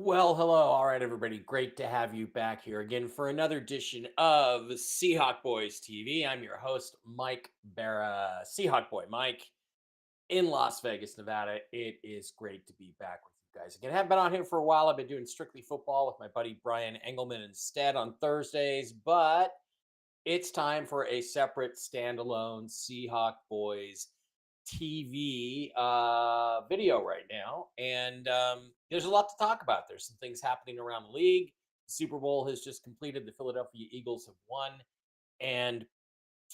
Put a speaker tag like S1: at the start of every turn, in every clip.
S1: Well, hello. All right, everybody. Great to have you back here again for another edition of Seahawk Boys TV. I'm your host, Mike Barra, Seahawk Boy Mike in Las Vegas, Nevada. It is great to be back with you guys again. I haven't been on here for a while. I've been doing strictly football with my buddy Brian Engelman instead on Thursdays, but it's time for a separate standalone Seahawk Boys TV video right now. And there's a lot to talk about. There's some things happening around the league. The Super Bowl has just completed. The Philadelphia Eagles have won. And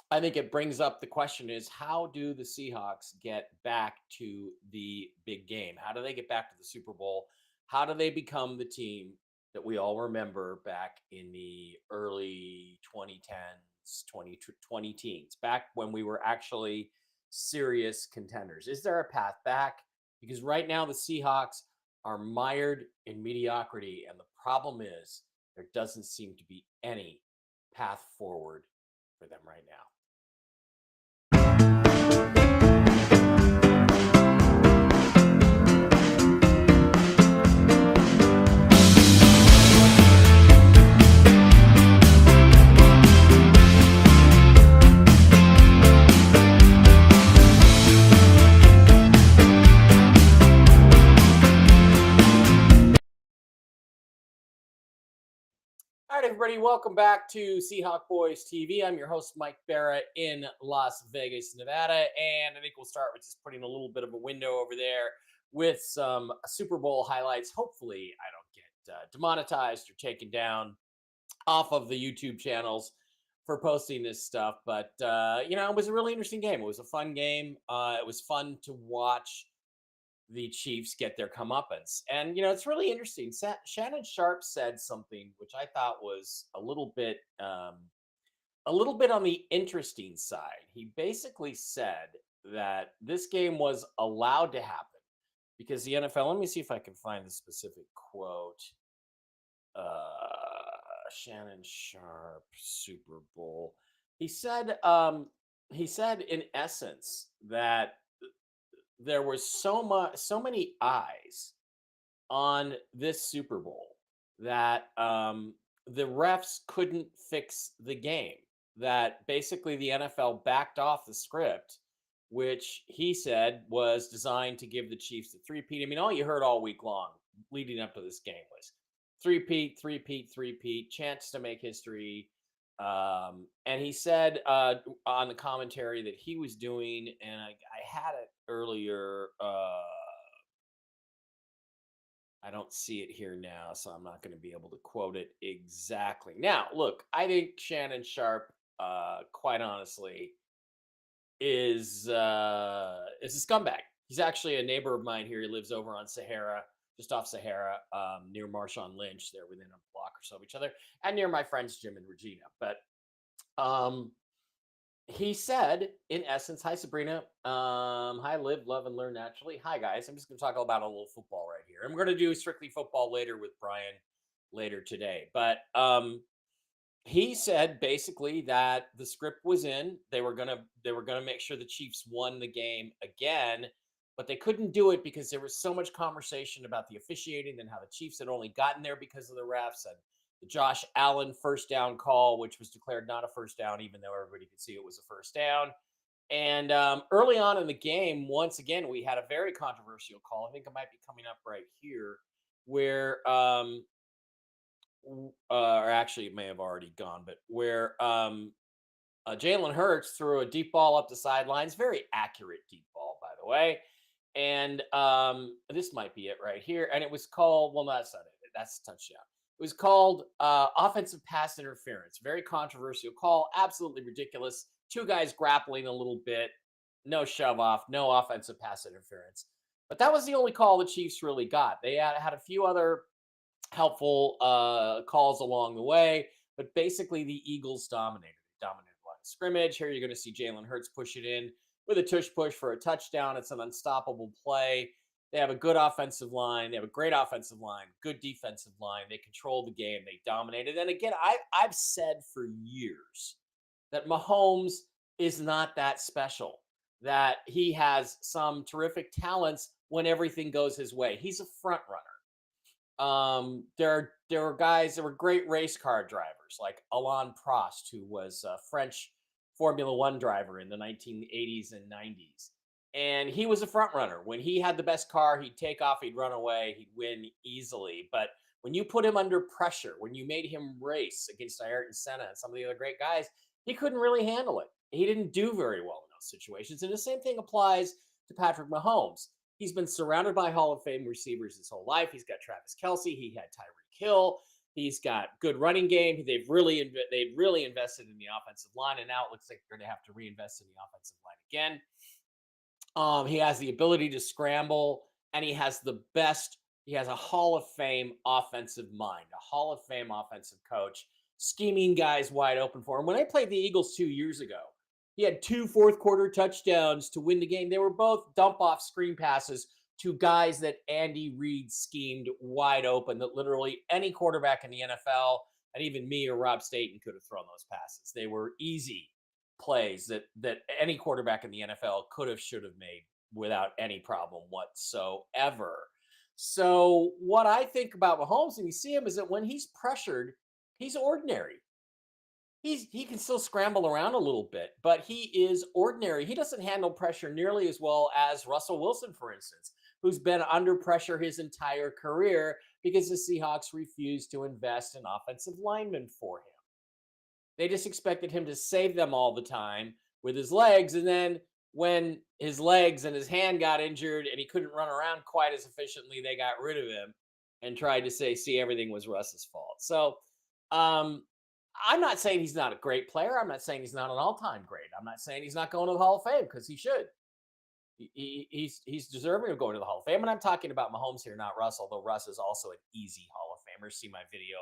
S1: I think it brings up the question is how do the Seahawks get back to the big game? How do they get back to the Super Bowl? How do they become the team that we all remember back in the early 2010s, 20 teens, back when we were actually serious contenders? Is there a path back? Because right now the Seahawks are mired in mediocrity. And the problem is there doesn't seem to be any path forward for them right now. All right, everybody, welcome back to Seahawk Boys TV. I'm your host, Mike Barrett in Las Vegas, Nevada. And I think we'll start with just putting a little bit of a window over there with some Super Bowl highlights. Hopefully, I don't get demonetized or taken down off of the YouTube channels for posting this stuff. But, it was a really interesting game. It was a fun game. It was fun to watch the Chiefs get their comeuppance. And, it's really interesting. Shannon Sharp said something which I thought was a little bit on the interesting side. He basically said that this game was allowed to happen because the NFL, let me see if I can find the specific quote. Shannon Sharp, Super Bowl. He said, in essence that there was so many eyes on this Super Bowl that the refs couldn't fix the game. That basically the NFL backed off the script, which he said was designed to give the Chiefs the three-peat. I mean, all you heard all week long leading up to this game was three-peat, three-peat, three-peat, chance to make history. And he said on the commentary that he was doing, and I had it earlier. I don't see it here now, so I'm not going to be able to quote it exactly. Now, look, I think Shannon Sharp, quite honestly, is a scumbag. He's actually a neighbor of mine here. He lives over on Sahara, just off Sahara, near Marshawn Lynch. They're within a block or so of each other, and near my friends Jim and Regina. But um, he said, in essence, hi Sabrina, hi live, love, and learn naturally. Hi guys, I'm just going to talk about a little football right here. I'm going to do strictly football later with Brian later today, but he said basically that the script was in. They were gonna make sure the Chiefs won the game again, but they couldn't do it because there was so much conversation about the officiating and how the Chiefs had only gotten there because of the refs and the Josh Allen first down call, which was declared not a first down, even though everybody could see it was a first down. And early on in the game, once again, we had a very controversial call. I think it might be coming up right here, where or actually it may have already gone, but where Jalen Hurts threw a deep ball up the sidelines, very accurate deep ball, by the way. And this might be it right here. And it was called, well, no, that's not it. That's a touchdown. It was called offensive pass interference. Very controversial call. Absolutely ridiculous. Two guys grappling a little bit. No shove off. No offensive pass interference. But that was the only call the Chiefs really got. They had a few other helpful calls along the way, but basically the Eagles dominated. Dominated the line of scrimmage. Here you're going to see Jalen Hurts push it in with a tush push for a touchdown. It's an unstoppable play. They have a good offensive line. They have a great offensive line, good defensive line. They control the game. They dominated. And again, I've said for years that Mahomes is not that special, that he has some terrific talents when everything goes his way. He's a front runner. There were guys that were great race car drivers like Alain Prost, who was a French Formula One driver in the 1980s and 90s. And he was a front runner. When he had the best car, he'd take off, he'd run away, he'd win easily. But when you put him under pressure, when you made him race against Ayrton Senna and some of the other great guys, he couldn't really handle it. He didn't do very well in those situations. And the same thing applies to Patrick Mahomes. He's been surrounded by Hall of Fame receivers his whole life. He's got Travis Kelsey. He had Tyreek Hill. He's got good running game. They've really invested in the offensive line, and now it looks like they're going to have to reinvest in the offensive line again. He has the ability to scramble, and he has the best. He has a Hall of Fame offensive mind, a Hall of Fame offensive coach, scheming guys wide open for him. When they played the Eagles 2 years ago, he had two fourth quarter touchdowns to win the game. They were both dump off screen passes to guys that Andy Reid schemed wide open, that literally any quarterback in the NFL, and even me or Rob Staten, could have thrown those passes. They were easy plays that any quarterback in the NFL could have, should have made without any problem whatsoever. So what I think about Mahomes, and you see him, is that when he's pressured, he's ordinary. He can still scramble around a little bit, but he is ordinary. He doesn't handle pressure nearly as well as Russell Wilson, for instance, who's been under pressure his entire career because the Seahawks refused to invest in offensive linemen for him. They just expected him to save them all the time with his legs. And then when his legs and his hand got injured and he couldn't run around quite as efficiently, they got rid of him and tried to say, see, everything was Russ's fault. So I'm not saying he's not a great player. I'm not saying he's not an all-time great. I'm not saying he's not going to the Hall of Fame, because he should. He's deserving of going to the Hall of Fame. And I'm talking about Mahomes here, not Russ, although Russ is also an easy Hall of Famer. See my video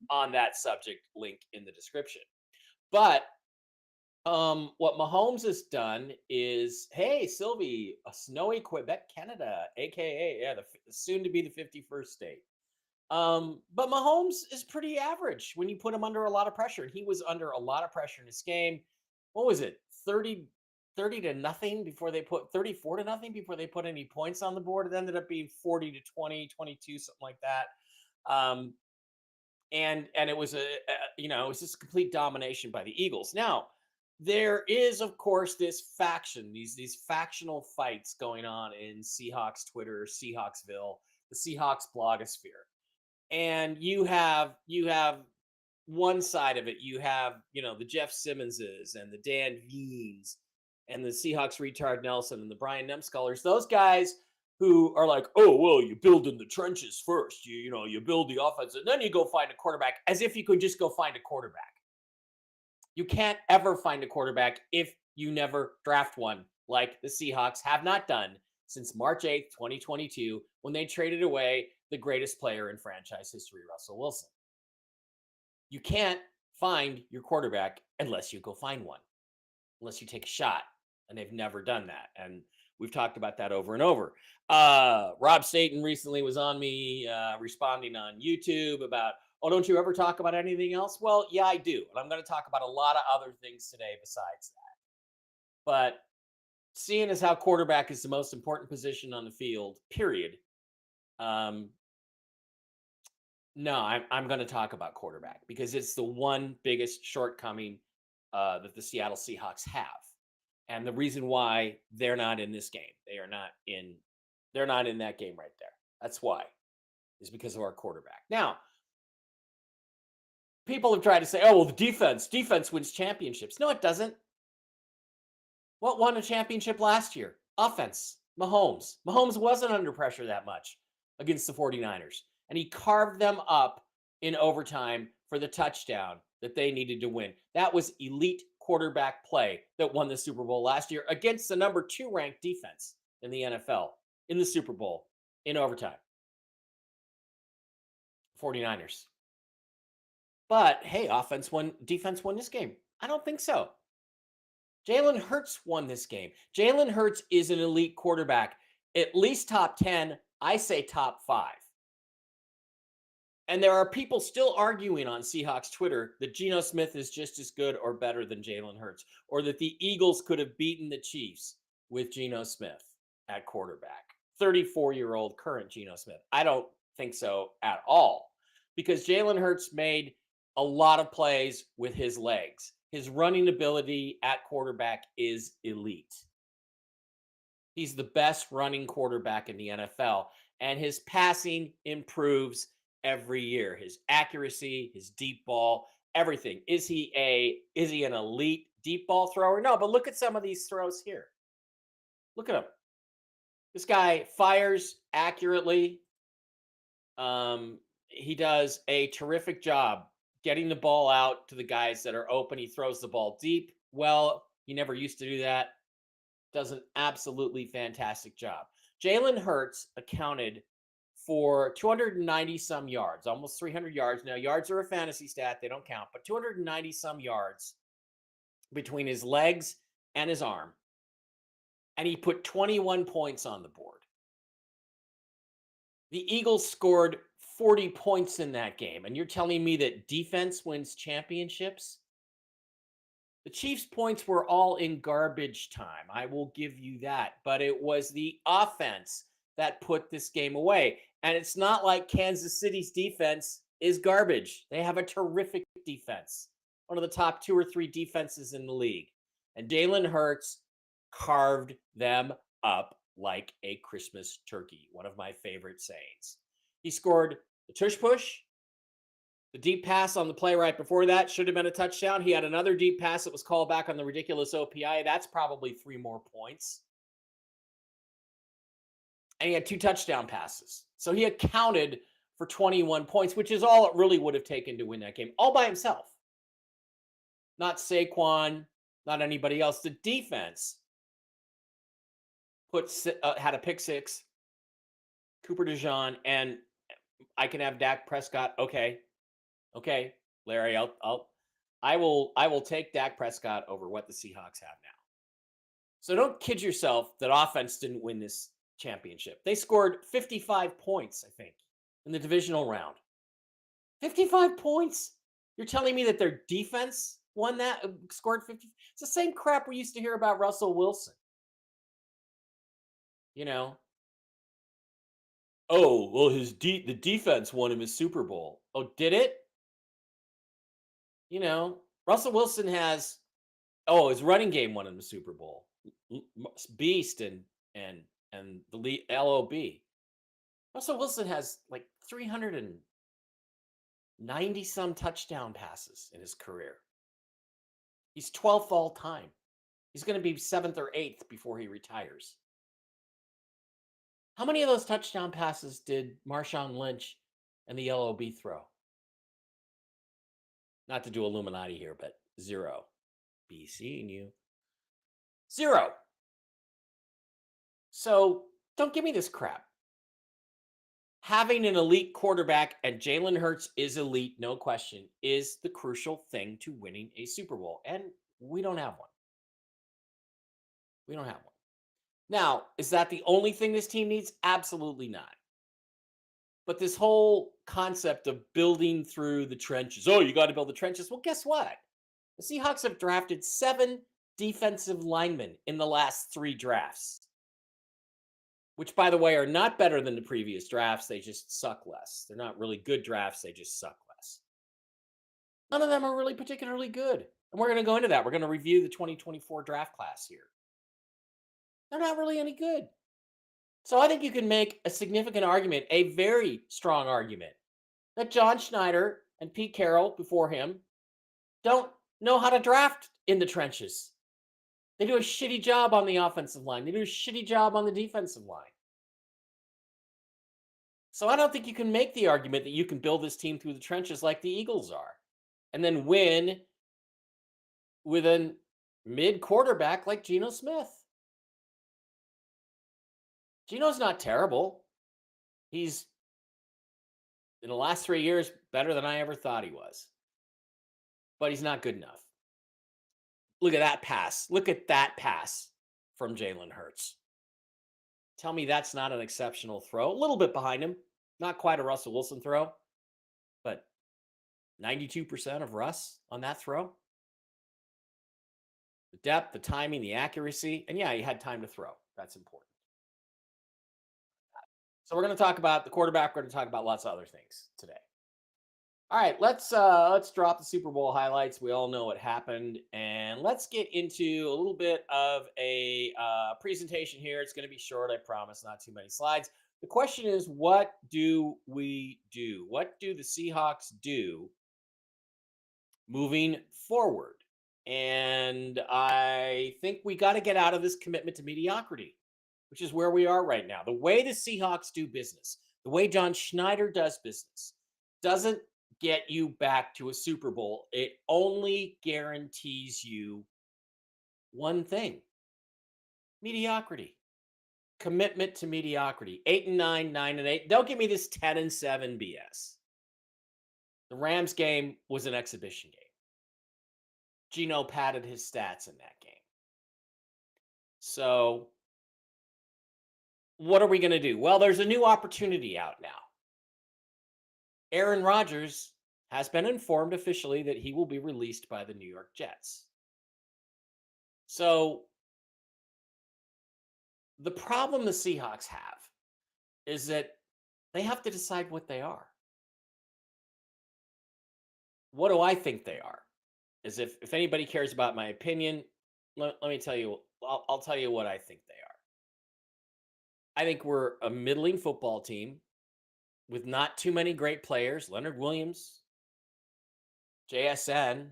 S1: on that subject, link in the description. But what Mahomes has done is, hey, Sylvie, a snowy Quebec, Canada, aka the soon to be the 51st state. But Mahomes is pretty average when you put him under a lot of pressure. He was under a lot of pressure in this game. What was it? 30 to nothing before they put 34 to nothing before they put any points on the board. It ended up being 40 to 20, 22, something like that. And it was it was just complete domination by the Eagles. Now, there is, of course, this faction, these factional fights going on in Seahawks Twitter, Seahawksville, the Seahawks blogosphere. And you have one side of it. You have, the Jeff Simmonses and the Dan Veens and the Seahawks retard Nelson and the Brian Nemscullers. Those guys who are like, oh, well, you build in the trenches first. You build the offense, and then you go find a quarterback, as if you could just go find a quarterback. You can't ever find a quarterback if you never draft one, like the Seahawks have not done since March 8th, 2022, when they traded away the greatest player in franchise history, Russell Wilson. You can't find your quarterback unless you go find one, unless you take a shot, and they've never done that. And we've talked about that over and over. Rob Staten recently was on me responding on YouTube about, oh, don't you ever talk about anything else? Well, yeah, I do. And I'm going to talk about a lot of other things today besides that. But seeing as how quarterback is the most important position on the field, period. No, I'm going to talk about quarterback because it's the one biggest shortcoming that the Seattle Seahawks have. And the reason why they're not in this game, they're not in that game right there. That's why, is because of our quarterback. Now, people have tried to say, oh, well, the defense wins championships. No, it doesn't. What won a championship last year? Offense. Mahomes. Mahomes wasn't under pressure that much against the 49ers. And he carved them up in overtime for the touchdown that they needed to win. That was elite quarterback play that won the Super Bowl last year against the number 2 ranked defense in the NFL in the Super Bowl in overtime. 49ers. But hey, defense won this game. I don't think so. Jalen Hurts won this game. Jalen Hurts is an elite quarterback, at least top 10. I say top 5. And there are people still arguing on Seahawks Twitter that Geno Smith is just as good or better than Jalen Hurts, or that the Eagles could have beaten the Chiefs with Geno Smith at quarterback. 34-year-old current Geno Smith. I don't think so at all because Jalen Hurts made a lot of plays with his legs. His running ability at quarterback is elite. He's the best running quarterback in the NFL, and his passing improves every year. His accuracy, his deep ball, everything. Is he an elite deep ball thrower? No, but look at some of these throws here. Look at him. This guy fires accurately. He does a terrific job getting the ball out to the guys that are open. He throws the ball deep. Well, he never used to do that. Does an absolutely fantastic job. Jalen Hurts accounted for 290 some yards, almost 300 yards. Now, yards are a fantasy stat, they don't count, but 290 some yards between his legs and his arm. And he put 21 points on the board. The Eagles scored 40 points in that game. And you're telling me that defense wins championships? The Chiefs' points were all in garbage time. I will give you that. But it was the offense that put this game away. And it's not like Kansas City's defense is garbage. They have a terrific defense, one of the top 2 or 3 defenses in the league. And Jalen Hurts carved them up like a Christmas turkey, one of my favorite sayings. He scored the tush push. The deep pass on the play right before that should have been a touchdown. He had another deep pass that was called back on the ridiculous OPI. That's probably 3 more points. And he had 2 touchdown passes. So he accounted for 21 points, which is all it really would have taken to win that game, all by himself. Not Saquon, not anybody else. The defense had a pick six, Cooper DeJean, and I can have Dak Prescott. Okay, Larry, I will take Dak Prescott over what the Seahawks have now. So don't kid yourself that offense didn't win this championship. They scored 55 points, I think, in the divisional round. 55 points? You're telling me that their defense won that, scored 50? It's the same crap we used to hear about Russell Wilson. You know, oh, well, the defense won him his Super Bowl. Oh, did it? Russell Wilson has his running game won him the Super Bowl. Beast and the LOB. Russell Wilson has like 390 some touchdown passes in his career. He's 12th all time. He's going to be 7th or 8th before he retires. How many of those touchdown passes did Marshawn Lynch and the LOB throw? Not to do Illuminati here, but 0. Be seeing you. 0. So don't give me this crap. Having an elite quarterback, and Jalen Hurts is elite, no question, is the crucial thing to winning a Super Bowl. And we don't have one. We don't have one. Now, is that the only thing this team needs? Absolutely not. But this whole concept of building through the trenches, oh, you got to build the trenches. Well, guess what? The Seahawks have drafted 7 defensive linemen in the last 3 drafts, which, by the way, are not better than the previous drafts. They just suck less. They're not really good drafts. They just suck less. None of them are really particularly good. And we're going to go into that. We're going to review the 2024 draft class here. They're not really any good. So I think you can make a significant argument, a very strong argument, that John Schneider and Pete Carroll before him don't know how to draft in the trenches. They do a shitty job on the offensive line. They do a shitty job on the defensive line. So I don't think you can make the argument that you can build this team through the trenches like the Eagles are and then win with a mid quarterback like Geno Smith. Geno's not terrible. He's, in the last 3 years, better than I ever thought he was. But he's not good enough. Look at that pass. Look at that pass from Jalen Hurts. Tell me that's not an exceptional throw. A little bit behind him. Not quite a Russell Wilson throw, but 92% of Russ on that throw. The depth, the timing, the accuracy. And yeah, he had time to throw. That's important. So we're going to talk about the quarterback. We're going to talk about lots of other things today. All right, let's drop the Super Bowl highlights. We all know what happened, and let's get into a little bit of a presentation here. It's going to be short, I promise, not too many slides. The question is, what do we do? What do the Seahawks do moving forward? And I think we got to get out of this commitment to mediocrity, which is where we are right now. The way the Seahawks do business, the way John Schneider does business, doesn't get you back to a Super Bowl. It only guarantees you one thing: mediocrity. Commitment to mediocrity. 8-9, 9-8. Don't give me this 10-7 BS. The Rams game was an exhibition game. Geno padded his stats in that game. So, what are we going to do? Well, there's a new opportunity out now. Aaron Rodgers has been informed officially that he will be released by the New York Jets. So, the problem the Seahawks have is that they have to decide what they are. What do I think they are? Is if anybody cares about my opinion, let me tell you, I'll tell you what I think they are. I think we're a middling football team with not too many great players. Leonard Williams, JSN.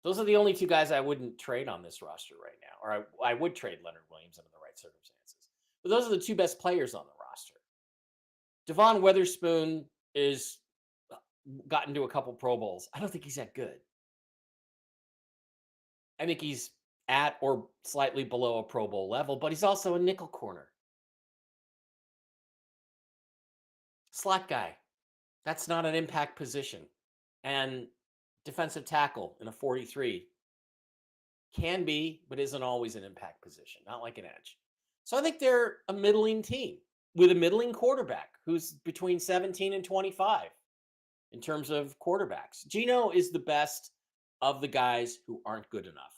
S1: Those are the only two guys I wouldn't trade on this roster right now. Or I would trade Leonard Williams under the right circumstances. But those are the two best players on the roster. Devon Witherspoon is gotten to a couple Pro Bowls. I don't think he's that good. I think he's at or slightly below a Pro Bowl level, but he's also a nickel corner. Slot guy. That's not an impact position. And defensive tackle in a 43 can be, but isn't always an impact position, not like an edge. So I think they're a middling team with a middling quarterback who's between 17 and 25 in terms of quarterbacks. Geno is the best of the guys who aren't good enough.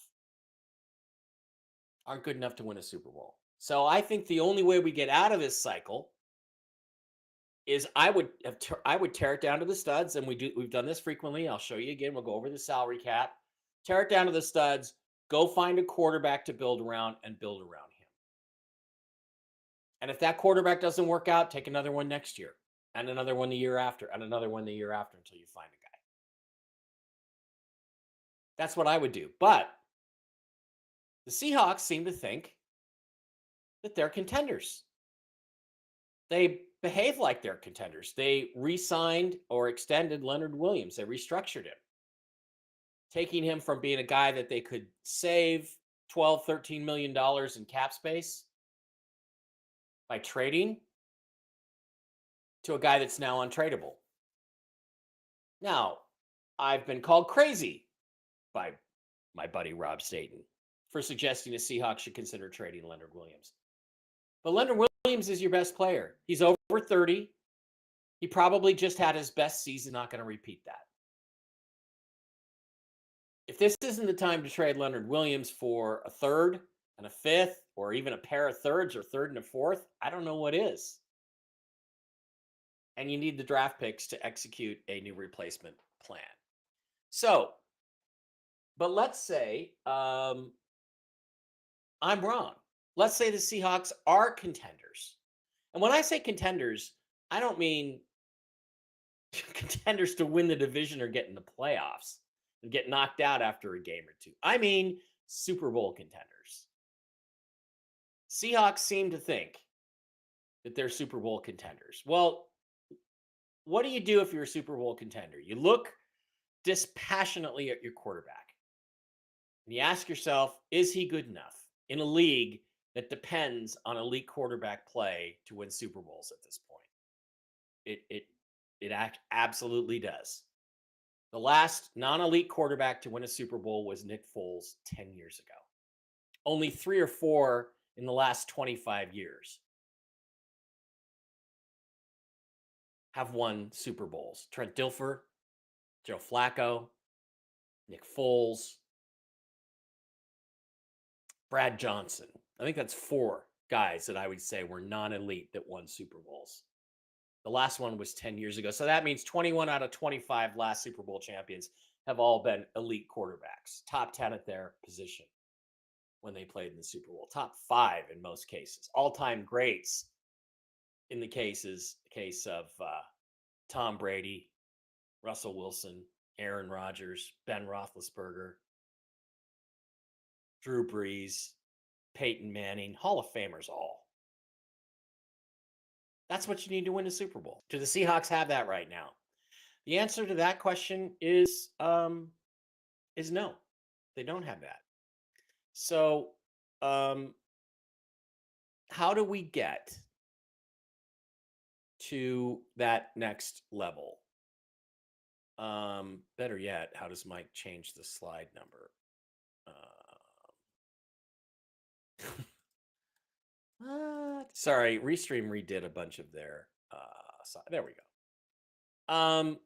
S1: Aren't good enough to win a Super Bowl. So I think the only way we get out of this cycle is I would tear it down to the studs, and we've done this frequently. I'll show you again. We'll go over the salary cap. Tear it down to the studs. Go find a quarterback to build around and build around him. And if that quarterback doesn't work out, take another one next year, and another one the year after, and another one the year after until you find a guy. That's what I would do. But the Seahawks seem to think that they're contenders. They behave like they're contenders. They re-signed or extended Leonard Williams. They restructured him, taking him from being a guy that they could save $12, $13 million in cap space by trading to a guy that's now untradeable. Now, I've been called crazy by my buddy Rob Staten for suggesting the Seahawks should consider trading Leonard Williams. But Leonard Williams is your best player. He's over 30. He probably just had his best season, not going to repeat that. If this isn't the time to trade Leonard Williams for a third and a fifth, or even a pair of thirds or third and a fourth, I don't know what is. And you need the draft picks to execute a new replacement plan. So, but let's say I'm wrong. Let's say the Seahawks are contenders. And when I say contenders, I don't mean contenders to win the division or get in the playoffs and get knocked out after a game or two. I mean Super Bowl contenders. Seahawks seem to think that they're Super Bowl contenders. Well, what do you do if you're a Super Bowl contender? You look dispassionately at your quarterback and you ask yourself, is he good enough in a league that depends on elite quarterback play to win Super Bowls at this point? It absolutely does. The last non-elite quarterback to win a Super Bowl was Nick Foles 10 years ago. Only 3 or 4 in the last 25 years have won Super Bowls. Trent Dilfer, Joe Flacco, Nick Foles, Brad Johnson. I think that's 4 guys that I would say were non-elite that won Super Bowls. The last one was 10 years ago. So that means 21 out of 25 last Super Bowl champions have all been elite quarterbacks, top 10 at their position when they played in the Super Bowl, top 5 in most cases, all-time greats in the case of Tom Brady, Russell Wilson, Aaron Rodgers, Ben Roethlisberger, Drew Brees, Peyton Manning, Hall of Famers all. That's what you need to win a Super Bowl. Do the Seahawks have that right now? The answer to that question is no. They don't have that. So, how do we get to that next level? Better yet, how does Mike change the slide number? Sorry, Restream redid a bunch of their there we go.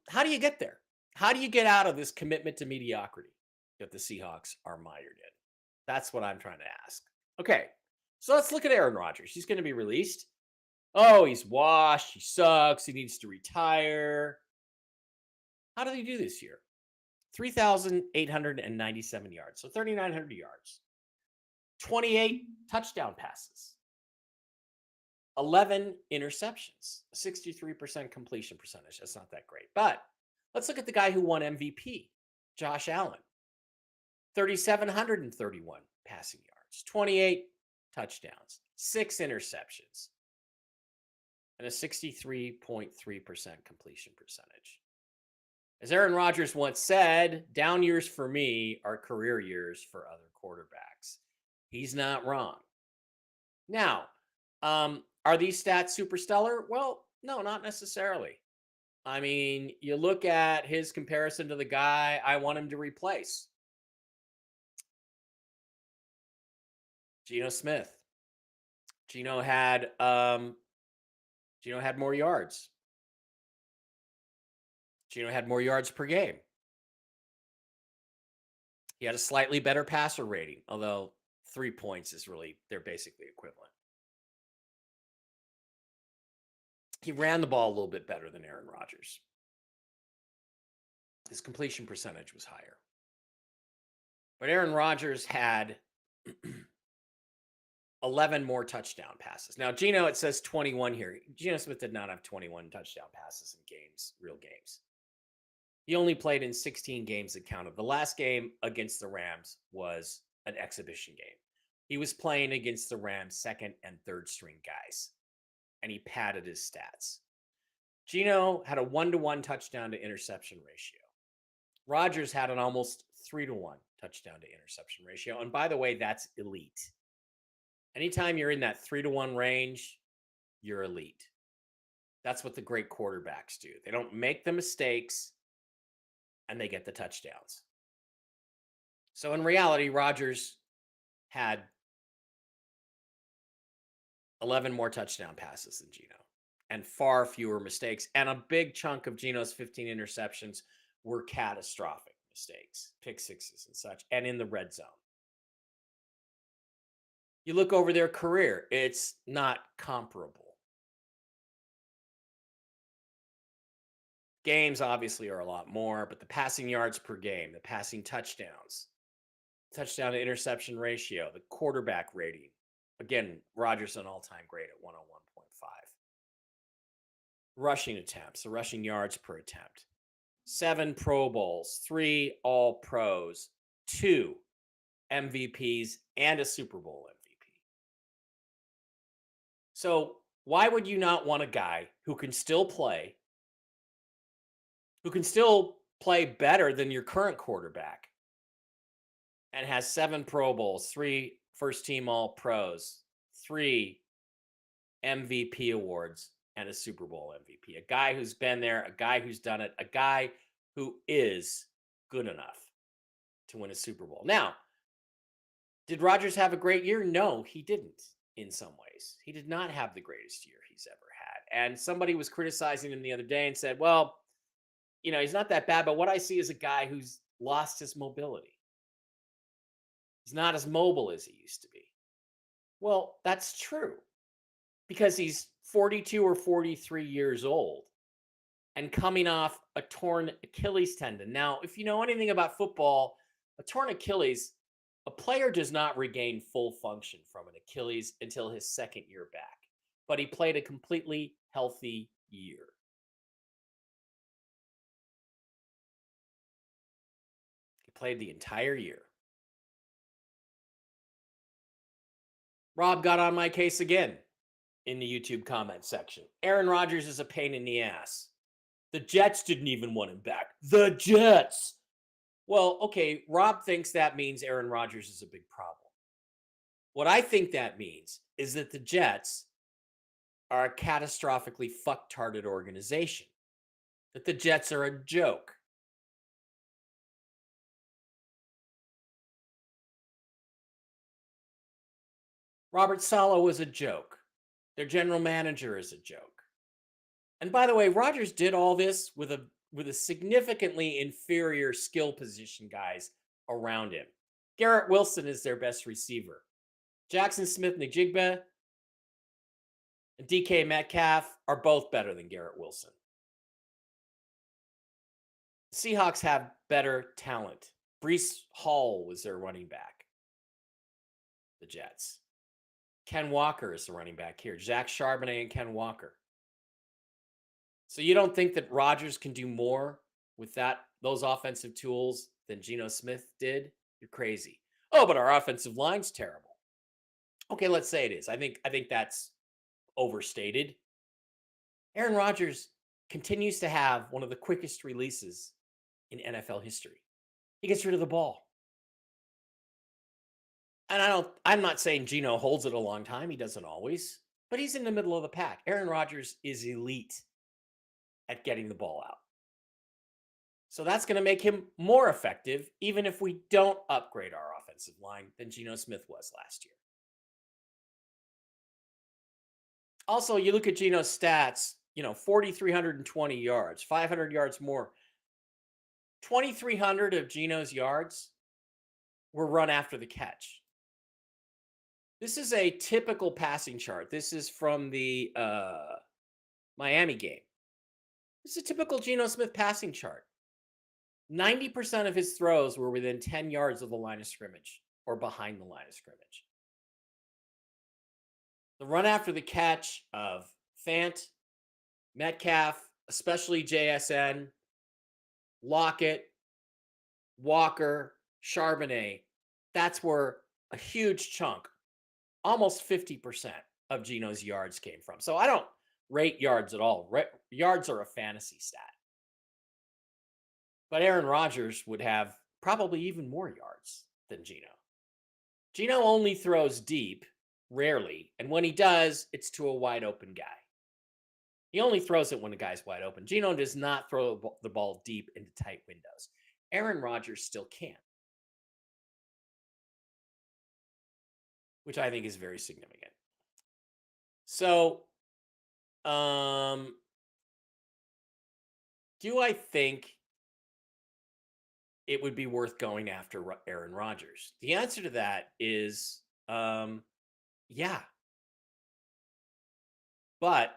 S1: How do you get there? How do you get out of this commitment to mediocrity that the Seahawks are mired in? That's what I'm trying to ask. Okay, so let's look at Aaron Rodgers. He's going to be released. Oh, he's washed. He sucks. He needs to retire. How did he do this year? 3,897 yards, so 3,900 yards. 28 touchdown passes. 11 interceptions, 63% completion percentage. That's not that great. But let's look at the guy who won MVP, Josh Allen. 3,731 passing yards, 28 touchdowns, 6 interceptions, and a 63.3% completion percentage. As Aaron Rodgers once said, down years for me are career years for other quarterbacks. He's not wrong. Now, are these stats super stellar? Well, no, not necessarily. I mean, you look at his comparison to the guy I want him to replace, Geno Smith. Geno had more yards. Geno had more yards per game. He had a slightly better passer rating, although 3 points is really, they're basically equivalent. He ran the ball a little bit better than Aaron Rodgers. His completion percentage was higher. But Aaron Rodgers had 11 more touchdown passes. Now, Geno, it says 21 here. Geno Smith did not have 21 touchdown passes in games, real games. He only played in 16 games that counted. The last game against the Rams was an exhibition game. He was playing against the Rams' second and third string guys, and he padded his stats. Geno had a 1-to-1 touchdown to interception ratio. Rodgers had an almost 3-to-1 touchdown to interception ratio. And by the way, that's elite. Anytime you're in that 3-to-1 range, you're elite. That's what the great quarterbacks do. They don't make the mistakes, and they get the touchdowns. So in reality, Rodgers had 11 more touchdown passes than Geno and far fewer mistakes. And a big chunk of Geno's 15 interceptions were catastrophic mistakes, pick sixes and such, and in the red zone. You look over their career, it's not comparable. Games obviously are a lot more, but the passing yards per game, the passing touchdowns, touchdown to interception ratio, the quarterback rating. Again, Rodgers an all-time great at 101.5. Rushing attempts, the rushing yards per attempt. 7 Pro Bowls, 3 All-Pros, 2 MVPs, and a Super Bowl MVP. So why would you not want a guy who can still play better than your current quarterback and has 7 Pro Bowls, 3 first-team All-Pros, 3 MVP awards, and a Super Bowl MVP? A guy who's been there, a guy who's done it, a guy who is good enough to win a Super Bowl. Now, did Rodgers have a great year? No, he didn't in some ways. He did not have the greatest year he's ever had. And somebody was criticizing him the other day and said, well, he's not that bad, but what I see is a guy who's lost his mobility. He's not as mobile as he used to be. Well, that's true because he's 42 or 43 years old and coming off a torn Achilles tendon. Now, if you know anything about football, a torn Achilles, a player does not regain full function from an Achilles until his second year back. But he played a completely healthy year. He played the entire year. Rob got on my case again in the YouTube comment section. Aaron Rodgers is a pain in the ass. The Jets didn't even want him back. The Jets. Well, okay, Rob thinks that means Aaron Rodgers is a big problem. What I think that means is that the Jets are a catastrophically fucktarded organization. That the Jets are a joke. Robert Saleh was a joke. Their general manager is a joke. And by the way, Rodgers did all this with a significantly inferior skill position guys around him. Garrett Wilson is their best receiver. Jackson Smith-Njigba and DK Metcalf are both better than Garrett Wilson. The Seahawks have better talent. Breece Hall was their running back. The Jets. Ken Walker is the running back here. Zach Charbonnet and Ken Walker. So you don't think that Rodgers can do more with those offensive tools than Geno Smith did? You're crazy. Oh, but our offensive line's terrible. Okay, let's say it is. I think that's overstated. Aaron Rodgers continues to have one of the quickest releases in NFL history. He gets rid of the ball. And I'm not saying Geno holds it a long time. He doesn't always, but he's in the middle of the pack. Aaron Rodgers is elite at getting the ball out. So that's going to make him more effective, even if we don't upgrade our offensive line than Geno Smith was last year. Also, you look at Geno's stats, 4,320 yards, 500 yards more. 2,300 of Geno's yards were run after the catch. This is a typical passing chart. This is from the Miami game. This is a typical Geno Smith passing chart. 90% of his throws were within 10 yards of the line of scrimmage or behind the line of scrimmage. The run after the catch of Fant, Metcalf, especially JSN, Lockett, Walker, Charbonnet, that's where a huge chunk, almost 50% of Geno's yards came from. So I don't rate yards at all. Yards are a fantasy stat. But Aaron Rodgers would have probably even more yards than Geno. Geno only throws deep, rarely, and when he does, it's to a wide open guy. He only throws it when the guy's wide open. Geno does not throw the ball deep into tight windows. Aaron Rodgers still can, which I think is very significant. So, do I think it would be worth going after Aaron Rodgers? The answer to that is yeah. But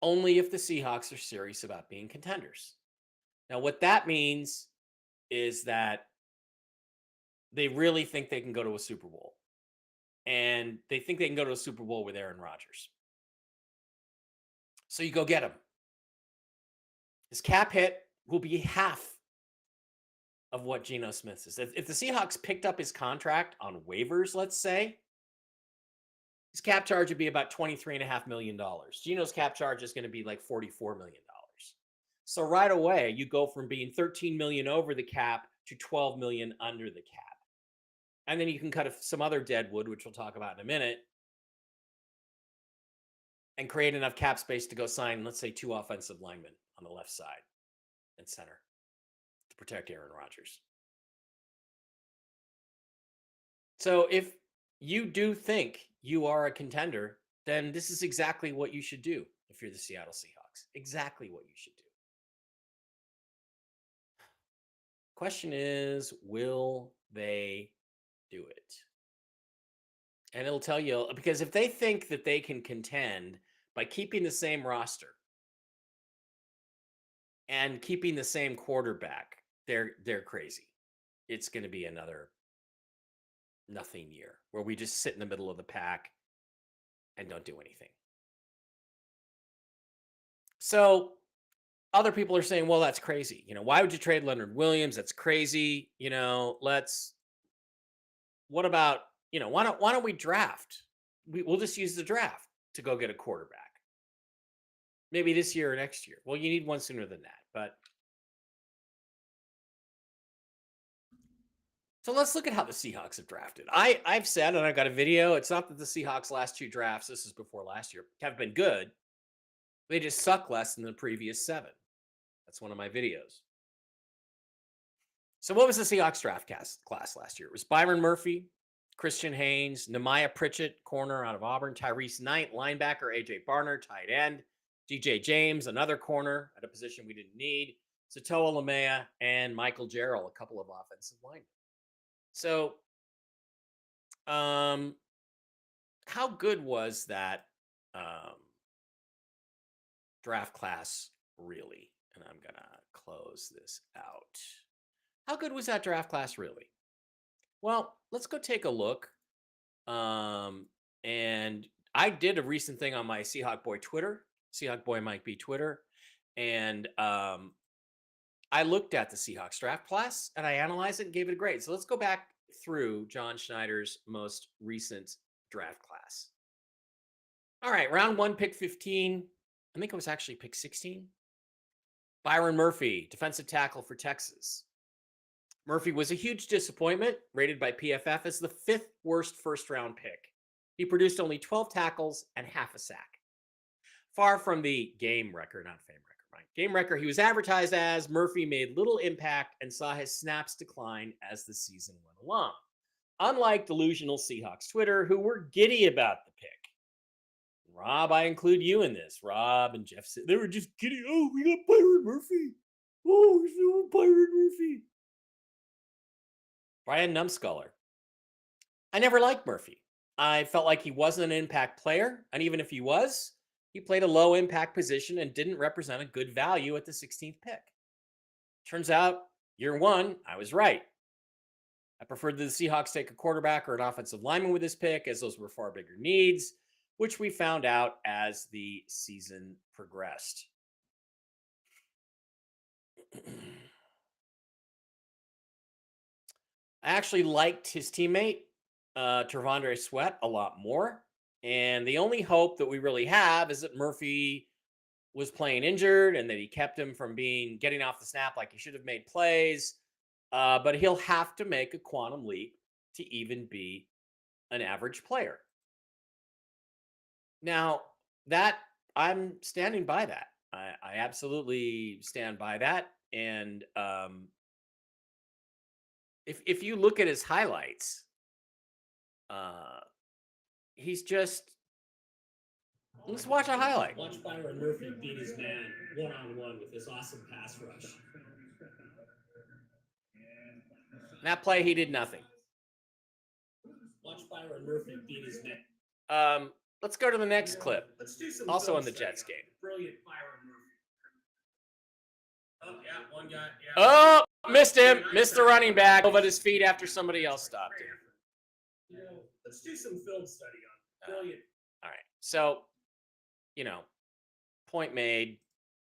S1: only if the Seahawks are serious about being contenders. Now, what that means is that they really think they can go to a Super Bowl. And they think they can go to a Super Bowl with Aaron Rodgers. So you go get him. His cap hit will be half of what Geno Smith is. If the Seahawks picked up his contract on waivers, let's say, his cap charge would be about $23.5 million. Geno's cap charge is going to be like $44 million. So right away, you go from being $13 million over the cap to $12 million under the cap. And then you can cut some other dead wood, which we'll talk about in a minute, and create enough cap space to go sign, let's say, 2 offensive linemen on the left side and center to protect Aaron Rodgers. So if you do think you are a contender, then this is exactly what you should do if you're the Seattle Seahawks. Exactly what you should do. Question is, will they do it? And it'll tell you because if they think that they can contend by keeping the same roster and keeping the same quarterback, they're crazy. It's going to be another nothing year where we just sit in the middle of the pack and don't do anything. So other people are saying, well, that's crazy. Why would you trade Leonard Williams? That's crazy. What about, why don't we draft? We'll just use the draft to go get a quarterback. Maybe this year or next year. Well, you need one sooner than that. But so let's look at how the Seahawks have drafted. I've said, and I've got a video. It's not that the Seahawks' last 2 drafts, this is before last year, have been good. They just suck less than the previous 7. That's one of my videos. So what was the Seahawks draft class last year? It was Byron Murphy, Christian Haynes, Nehemiah Pritchett, corner out of Auburn, Tyrese Knight, linebacker, AJ Barner, tight end, DJ James, another corner at a position we didn't need, Satoa Lamea, and Michael Jarrell, a couple of offensive linemen. So, how good was that draft class really? And I'm gonna close this out. How good was that draft class really? Well, let's go take a look. And I did a recent thing on my Seahawk Boy Twitter, Seahawk Boy Mike B Twitter, and I looked at the Seahawks draft class and I analyzed it and gave it a grade. So let's go back through John Schneider's most recent draft class. All right, round 1, pick 15. I think it was actually pick 16. Byron Murphy, defensive tackle for Texas. Murphy was a huge disappointment, rated by PFF as the 5th worst first-round pick. He produced only 12 tackles and half a sack. Far from the game record, not fame record, right? Game record he was advertised as, Murphy made little impact and saw his snaps decline as the season went along. Unlike delusional Seahawks Twitter, who were giddy about the pick. Rob, I include you in this. Rob and Jeff, they were just giddy. Oh, we got Byron Murphy. Oh, we're doing Byron Murphy. Brian Numskuller. I never liked Murphy. I felt like he wasn't an impact player. And even if he was, he played a low impact position and didn't represent a good value at the 16th pick. Turns out, year 1, I was right. I preferred the Seahawks take a quarterback or an offensive lineman with this pick, as those were far bigger needs, which we found out as the season progressed. I actually liked his teammate, Trevondre Sweat, a lot more. And the only hope that we really have is that Murphy was playing injured and that he kept him from getting off the snap like he should have made plays. But he'll have to make a quantum leap to even be an average player. Now, that I'm standing by that. I absolutely stand by that. And if you look at his highlights, he's just. Let's watch a highlight.
S2: Watch Byron Murphy beat his man one-on-one with this awesome pass rush.
S1: That play, he did nothing.
S2: Watch Byron Murphy beat his man.
S1: Let's go to the next clip.
S2: Let's do some
S1: also in the Jets game.
S2: Brilliant Byron Murphy. Oh, yeah, one guy. Yeah.
S1: Oh, missed him. Missed the running back. Over his feet after somebody else stopped him.
S2: Let's do some film study on brilliant.
S1: All right. So, point made,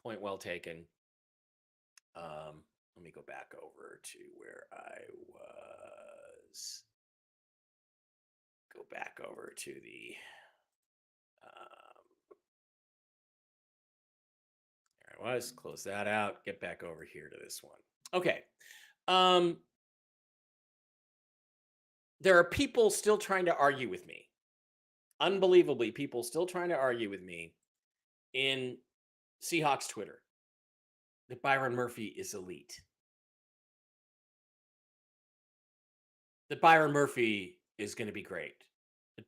S1: point well taken. Let me go back over to where I was. Go back over to the. There I was. Close that out. Get back over here to this one. Okay. There are people still trying to argue with me. Unbelievably, people still trying to argue with me in Seahawks Twitter that Byron Murphy is elite. That Byron Murphy is going to be great.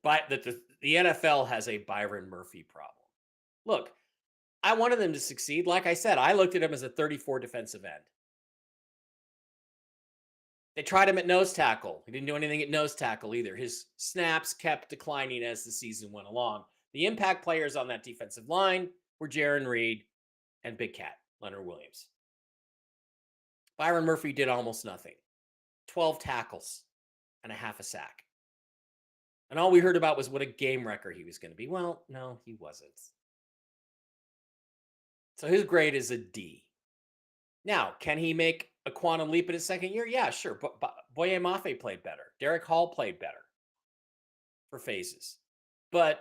S1: That the NFL has a Byron Murphy problem. Look, I wanted them to succeed. Like I said, I looked at him as a 34 defensive end. They tried him at nose tackle. He didn't do anything at nose tackle either. His snaps kept declining as the season went along. The impact players on that defensive line were Jaron Reed and Big Cat, Leonard Williams. Byron Murphy did almost nothing. 12 tackles and a half a sack. And all we heard about was what a game wrecker he was going to be. Well, no, he wasn't. So his grade is a D. Now, can he make a quantum leap in his second year? Yeah, sure. But Boye Mafe played better. Derek Hall played better for phases. But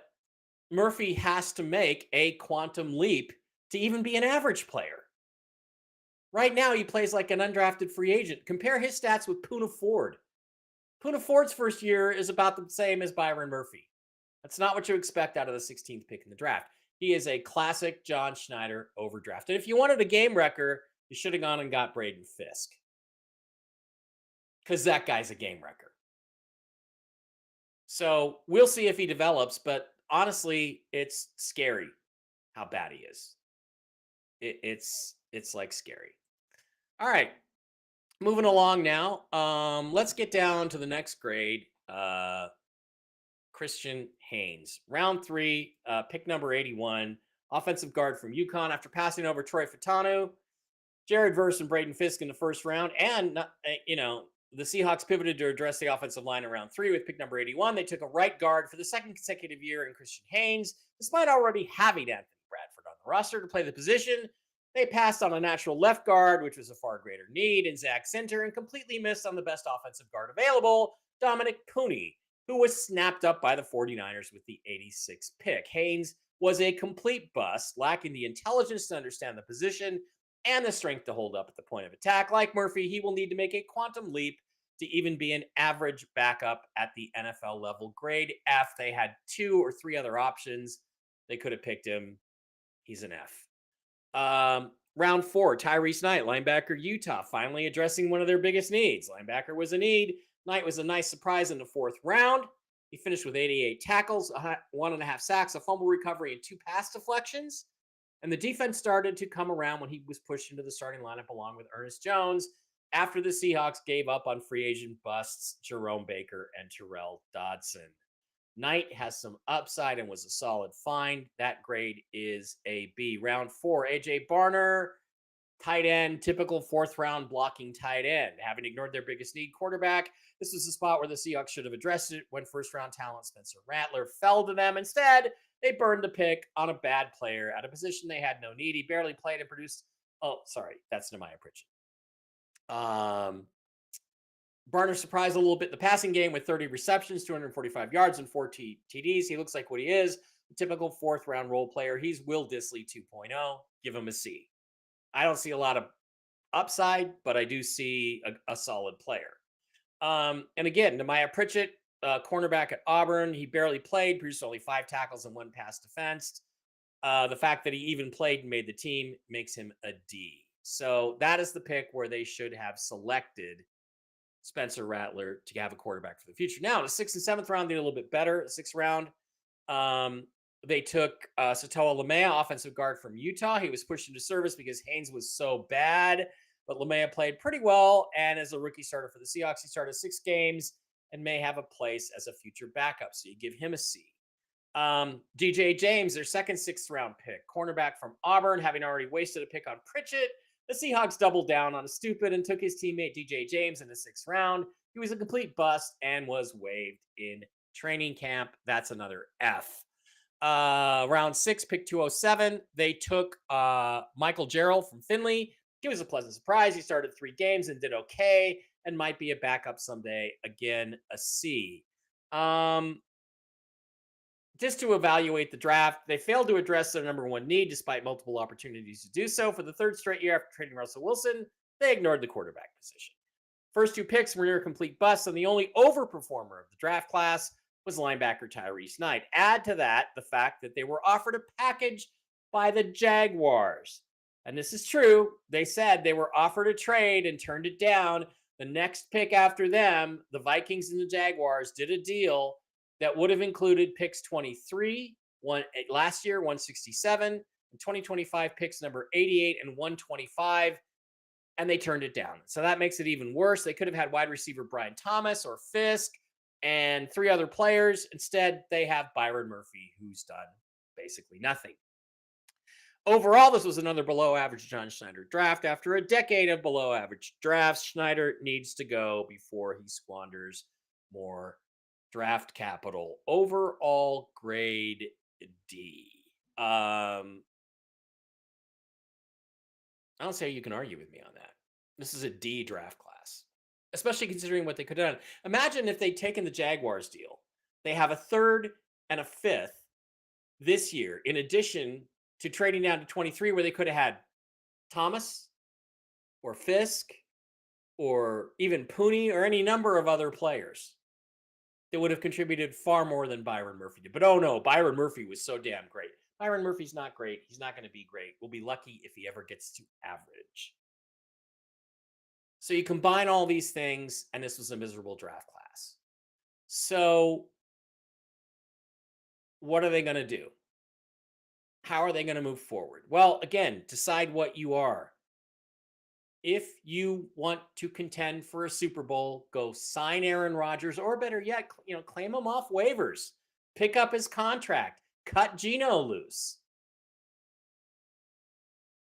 S1: Murphy has to make a quantum leap to even be an average player. Right now, he plays like an undrafted free agent. Compare his stats with Poona Ford. Poona Ford's first year is about the same as Byron Murphy. That's not what you expect out of the 16th pick in the draft. He is a classic John Schneider overdraft. And if you wanted a game wrecker, you should have gone and got Braden Fisk. Because that guy's a game wrecker. So we'll see if he develops, but honestly, it's scary how bad he is. It's like scary. All right. Moving along now. Let's get down to the next grade. Christian Haynes, round 3, pick number 81, offensive guard from UConn. After passing over Troy Fatanu, Jared Verse, and Braden Fisk in the first round, and the Seahawks pivoted to address the offensive line in round 3 with pick number 81. They took a right guard for the second consecutive year in Christian Haynes, despite already having Anthony Bradford on the roster to play the position. They passed on a natural left guard, which was a far greater need, in Zach Center, and completely missed on the best offensive guard available, Dominic Cooney, who was snapped up by the 49ers with the 86th pick. Haynes was a complete bust, lacking the intelligence to understand the position and the strength to hold up at the point of attack. Like Murphy, he will need to make a quantum leap to even be an average backup at the NFL level. Grade F. They had 2 or 3 other options. They could have picked him. He's an F. Round 4, Tyrese Knight, linebacker, Utah, finally addressing one of their biggest needs. Linebacker was a need. Knight was a nice surprise in the 4th round. He finished with 88 tackles, 1.5 sacks, a fumble recovery, and 2 pass deflections. And the defense started to come around when he was pushed into the starting lineup along with Ernest Jones after the Seahawks gave up on free agent busts Jerome Baker and Terrell Dodson. Knight has some upside and was a solid find. That grade is a B. Round 4, A.J. Barner, tight end, typical 4th round blocking tight end. Having ignored their biggest need, quarterback, this was the spot where the Seahawks should have addressed it when first round talent Spencer Rattler fell to them. Instead, they burned the pick on a bad player at a position they had no need. He barely played and produced. Oh, sorry, that's Nehemiah Pritchett. Barner surprised a little bit in the passing game with 30 receptions, 245 yards, and 4 TDs. He looks like what he is, a typical 4th round role player. He's Will Dissly 2.0. Give him a C. I don't see a lot of upside, but I do see a solid player. And again, Nehemiah Pritchett, cornerback at Auburn, he barely played, produced only 5 tackles and 1 pass defense. The fact that he even played and made the team makes him a D. So that is the pick where they should have selected Spencer Rattler to have a quarterback for the future. Now, the 6th and 7th round, they did a little bit better. The 6th round, they took Satoa Lamea, offensive guard from Utah. He was pushed into service because Haynes was so bad, but Lamea played pretty well. And as a rookie starter for the Seahawks, he started 6 games and may have a place as a future backup. So you give him a C. DJ James, their second 6th round pick, cornerback from Auburn, having already wasted a pick on Pritchett. The Seahawks doubled down on a stupid and took his teammate DJ James in the 6th round. He was a complete bust and was waived in training camp. That's another F. Round 6, pick 207. They took Michael Jarrell from Finley. He was a pleasant surprise. He started 3 games and did okay and might be a backup someday. Again, a C. Just to evaluate the draft, they failed to address their number 1 need despite multiple opportunities to do so. For the 3rd straight year after trading Russell Wilson, they ignored the quarterback position. First 2 picks were near complete busts, and the only overperformer of the draft class was linebacker Tyrese Knight. Add to that the fact that they were offered a package by the Jaguars. And this is true. They said they were offered a trade and turned it down. The next pick after them, the Vikings and the Jaguars did a deal that would have included picks 23, last year, 167, and 2025 picks number 88 and 125. and they turned it down. So that makes it even worse. They could have had wide receiver Brian Thomas or Fisk and 3 other players. Instead, they have Byron Murphy, who's done basically nothing. Overall, this was another below average John Schneider draft. After a decade of below average drafts, Schneider needs to go before he squanders more draft capital. Overall grade D. I don't say you can argue with me on that. This is a D draft class, especially considering what they could have done. Imagine if they'd taken the Jaguars deal. They have a third and a fifth this year, in addition to trading down to 23, where they could have had Thomas or Fisk or even Pooney or any number of other players that would have contributed far more than Byron Murphy did. But oh no, Byron Murphy was so damn great. Byron Murphy's not great. He's not going to be great. We'll be lucky if he ever gets to average. So you combine all these things, and this was a miserable draft class. So what are they going to do? How are they going to move forward? Well, again, decide what you are. If you want to contend for a Super Bowl, go sign Aaron Rodgers, or better yet, claim him off waivers, pick up his contract, cut Geno loose,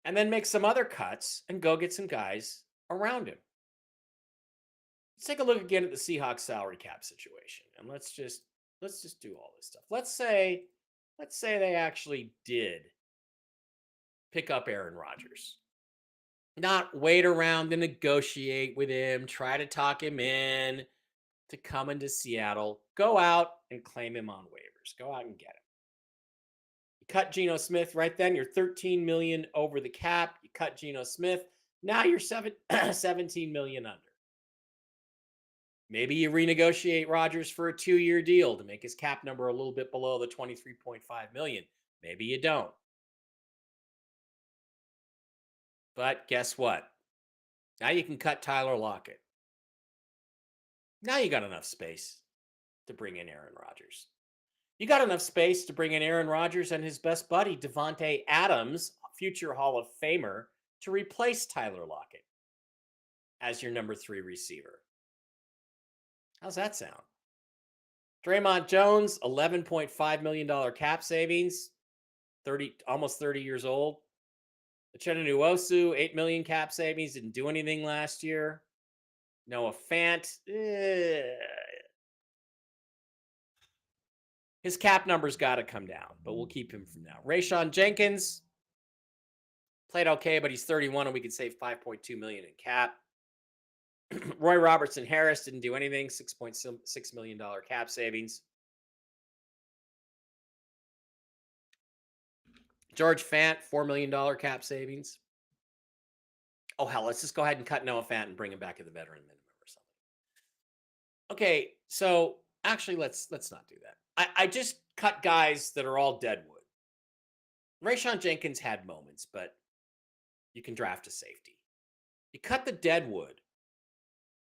S1: and then make some other cuts and go get some guys around him. Let's take a look again at the Seahawks salary cap situation, and let's just do all this stuff. Let's say they actually did pick up Aaron Rodgers. Not wait around and negotiate with him, try to talk him in to come into Seattle. Go out and claim him on waivers. Go out and get him. You cut Geno Smith right then. You're $13 million over the cap. You cut Geno Smith. Now you're 17 million under. Maybe you renegotiate Rodgers for a 2-year deal to make his cap number a little bit below the 23.5 million. Maybe you don't. But guess what? Now you can cut Tyler Lockett. Now you got enough space to bring in Aaron Rodgers. You got enough space to bring in Aaron Rodgers and his best buddy, Devontae Adams, future Hall of Famer, to replace Tyler Lockett as your number 3 receiver. How's that sound? Draymond Jones, $11.5 million cap savings, almost 30 years old. Uchenna Nwosu, $8 million cap savings, didn't do anything last year. Noah Fant, his cap number's got to come down, but we'll keep him from now. Rayshon Jenkins played okay, but he's 31, and we could save $5.2 million in cap. Roy Robertson Harris didn't do anything, $6.6 million cap savings. George Fant, $4 million cap savings. Oh, hell, let's just go ahead and cut Noah Fant and bring him back at the veteran minimum or something. Okay, so actually, let's not do that. I just cut guys that are all deadwood. Rayshon Jenkins had moments, but you can draft a safety. You cut the deadwood,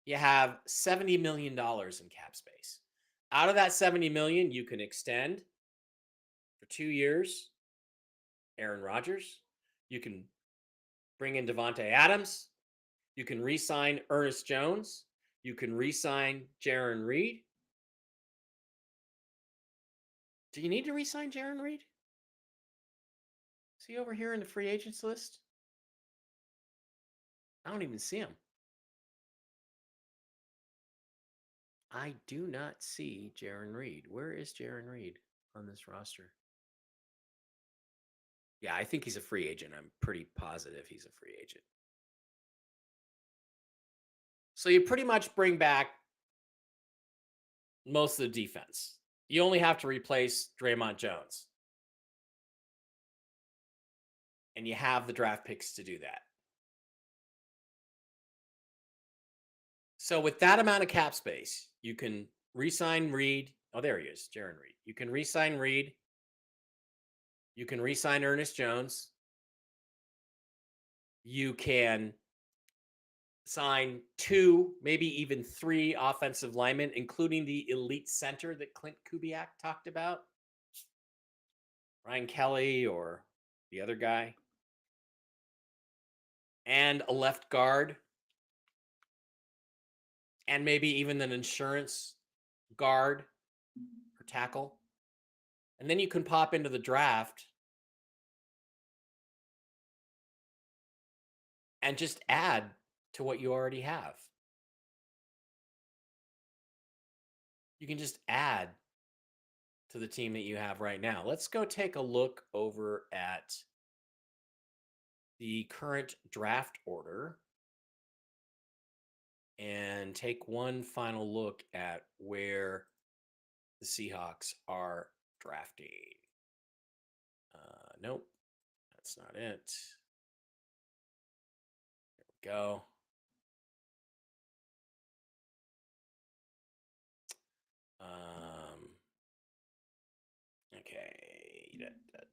S1: you have $70 million in cap space. Out of that $70 million, you can extend for 2 years Aaron Rodgers. You can bring in Devontae Adams. You can re-sign Ernest Jones. You can re-sign Jaron Reed. Do you need to re-sign Jaron Reed? Is he over here in the free agents list? I don't even see him. I do not see Jaron Reed. Where is Jaron Reed on this roster? Yeah, I think he's a free agent. I'm pretty positive he's a free agent. So you pretty much bring back most of the defense. You only have to replace Draymond Jones. And you have the draft picks to do that. So with that amount of cap space, you can re-sign Reed. Oh, there he is, Jaron Reed. You can re-sign Reed. You can re-sign Ernest Jones. You can sign 2, maybe even 3 offensive linemen, including the elite center that Clint Kubiak talked about. Ryan Kelly or the other guy. and a left guard, and maybe even an insurance guard or tackle. And then you can pop into the draft and just add to what you already have. You can just add to the team that you have right now. Let's go take a look over at the current draft order and take one final look at where the Seahawks are drafting. Nope, that's not it. There we go. Okay.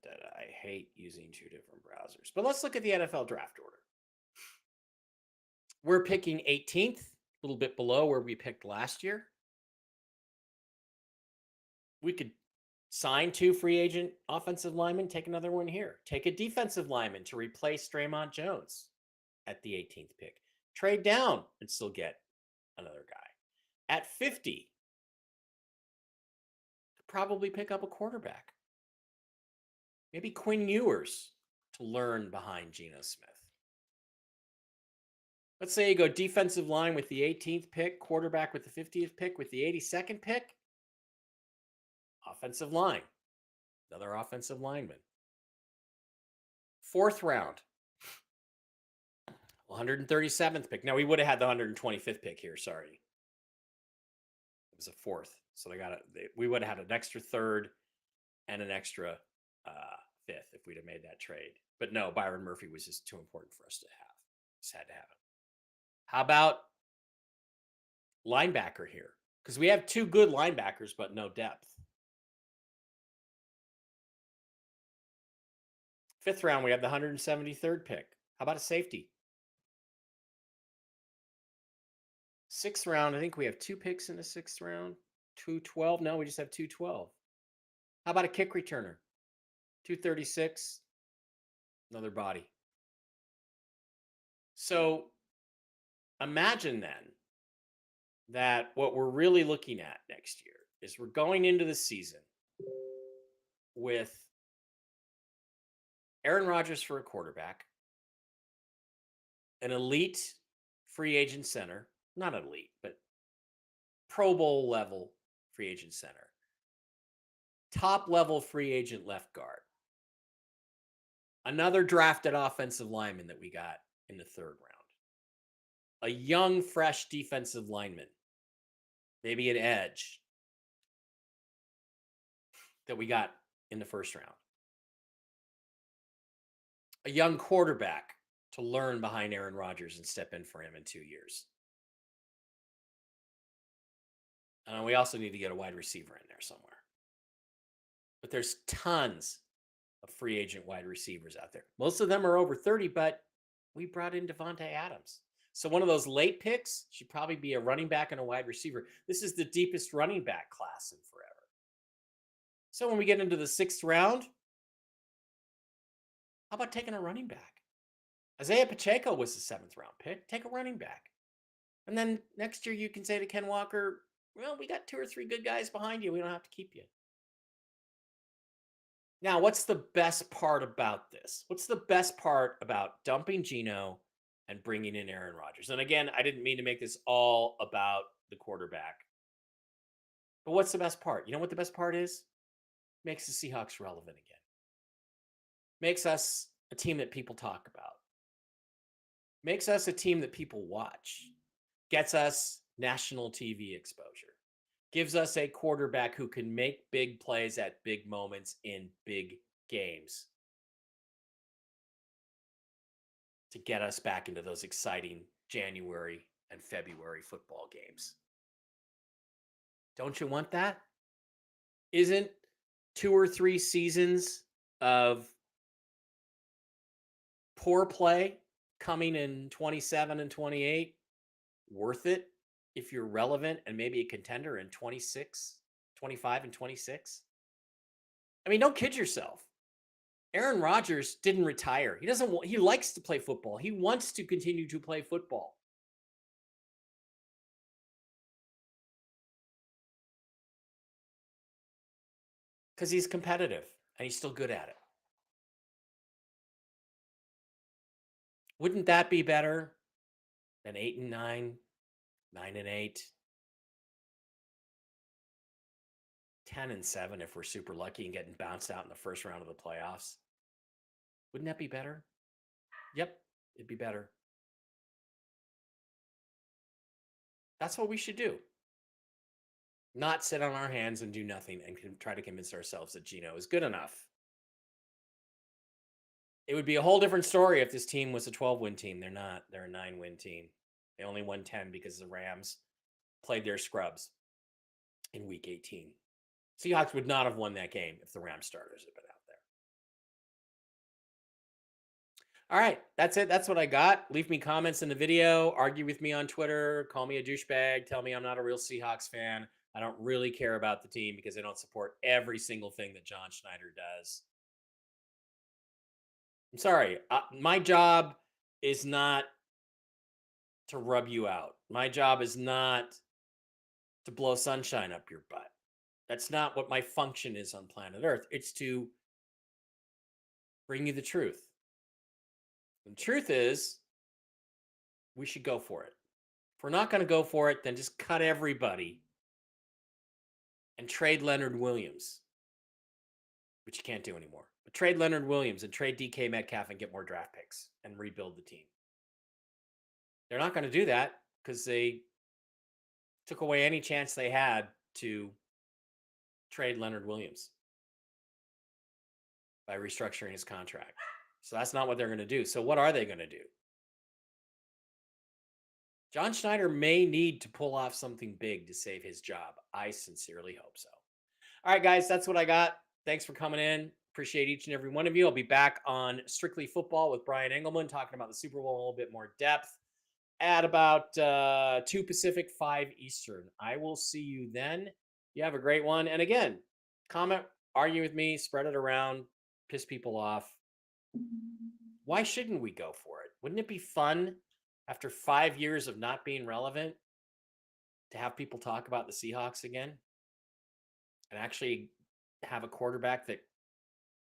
S1: I hate using two different browsers, but let's look at the NFL draft order. We're picking 18th, a little bit below where we picked last year. We could sign 2 free agent offensive linemen, take another one here. Take a defensive lineman to replace Draymond Jones at the 18th pick. Trade down and still get another guy. At 50, probably pick up a quarterback. Maybe Quinn Ewers to learn behind Geno Smith. Let's say you go defensive line with the 18th pick, quarterback with the 50th pick, with the 82nd pick. Offensive line, another offensive lineman. 4th round, 137th pick. Now we would have had the 125th pick here. Sorry, it was a 4th, so we would have had an extra 3rd and an extra 5th if we'd have made that trade. But no, Byron Murphy was just too important for us to have. Just had to have it. How about linebacker here? Because we have 2 good linebackers, but no depth. 5th round, we have the 173rd pick. How about a safety? 6th round, I think we have 2 picks in the 6th round. 212. No, we just have 212. How about a kick returner? 236. Another body. So imagine then that what we're really looking at next year is we're going into the season with Aaron Rodgers for a quarterback, an elite free agent center, not elite, but Pro Bowl level free agent center, top level free agent left guard, another drafted offensive lineman that we got in the 3rd round, a young, fresh defensive lineman, maybe an edge that we got in the 1st round, a young quarterback to learn behind Aaron Rodgers and step in for him in 2 years. We also need to get a wide receiver in there somewhere. But there's tons of free agent wide receivers out there. Most of them are over 30, but we brought in Devontae Adams. So one of those late picks should probably be a running back and a wide receiver. This is the deepest running back class in forever. So when we get into the 6th round, how about taking a running back? Isaiah Pacheco was the 7th round pick. Take a running back. And then next year you can say to Ken Walker, well, we got 2 or 3 good guys behind you. We don't have to keep you. Now, what's the best part about this? What's the best part about dumping Geno and bringing in Aaron Rodgers? And again, I didn't mean to make this all about the quarterback. But what's the best part? You know what the best part is? Makes the Seahawks relevant again. Makes us a team that people talk about. Makes us a team that people watch. Gets us national TV exposure. Gives us a quarterback who can make big plays at big moments in big games to get us back into those exciting January and February football games. Don't you want that? Isn't 2 or 3 seasons of poor play coming in 27 and 28 worth it if you're relevant and maybe a contender in 26, 25 and 26? I mean, don't kid yourself. Aaron Rodgers didn't retire. He doesn't. He likes to play football. He wants to continue to play football. Because he's competitive and he's still good at it. Wouldn't that be better than 8-9, 9-8, 10-7 if we're super lucky and getting bounced out in the first round of the playoffs? Wouldn't that be better? Yep, it'd be better. That's what we should do. Not sit on our hands and do nothing and try to convince ourselves that Geno is good enough. It would be a whole different story if this team was a 12-win team. They're not. They're a 9-win team. They only won 10 because the Rams played their scrubs in week 18. Seahawks would not have won that game if the Rams starters had been out there. All right, that's it. That's what I got. Leave me comments in the video. Argue with me on Twitter. Call me a douchebag. Tell me I'm not a real Seahawks fan. I don't really care about the team because I don't support every single thing that John Schneider does. I'm sorry. My job is not to rub you out. My job is not to blow sunshine up your butt. That's not what my function is on planet Earth. It's to bring you the truth. And the truth is, we should go for it. If we're not going to go for it, then just cut everybody and trade Leonard Williams, which you can't do anymore. But trade Leonard Williams and trade DK Metcalf and get more draft picks and rebuild the team. They're not going to do that because they took away any chance they had to trade Leonard Williams by restructuring his contract. So that's not what they're going to do. So what are they going to do? John Schneider may need to pull off something big to save his job. I sincerely hope so. All right, guys, that's what I got. Thanks for coming in. Appreciate each and every one of you. I'll be back on Strictly Football with Brian Engelman talking about the Super Bowl in a little bit more depth at about 2 Pacific, 5 Eastern. I will see you then. You have a great one. And again, comment, argue with me, spread it around, piss people off. Why shouldn't we go for it? Wouldn't it be fun after 5 years of not being relevant to have people talk about the Seahawks again and actually have a quarterback that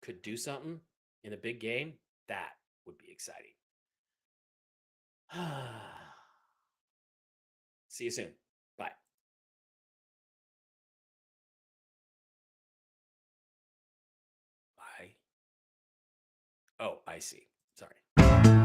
S1: could do something in a big game? That would be exciting. See you soon. Bye. Bye. Oh, I see. Sorry.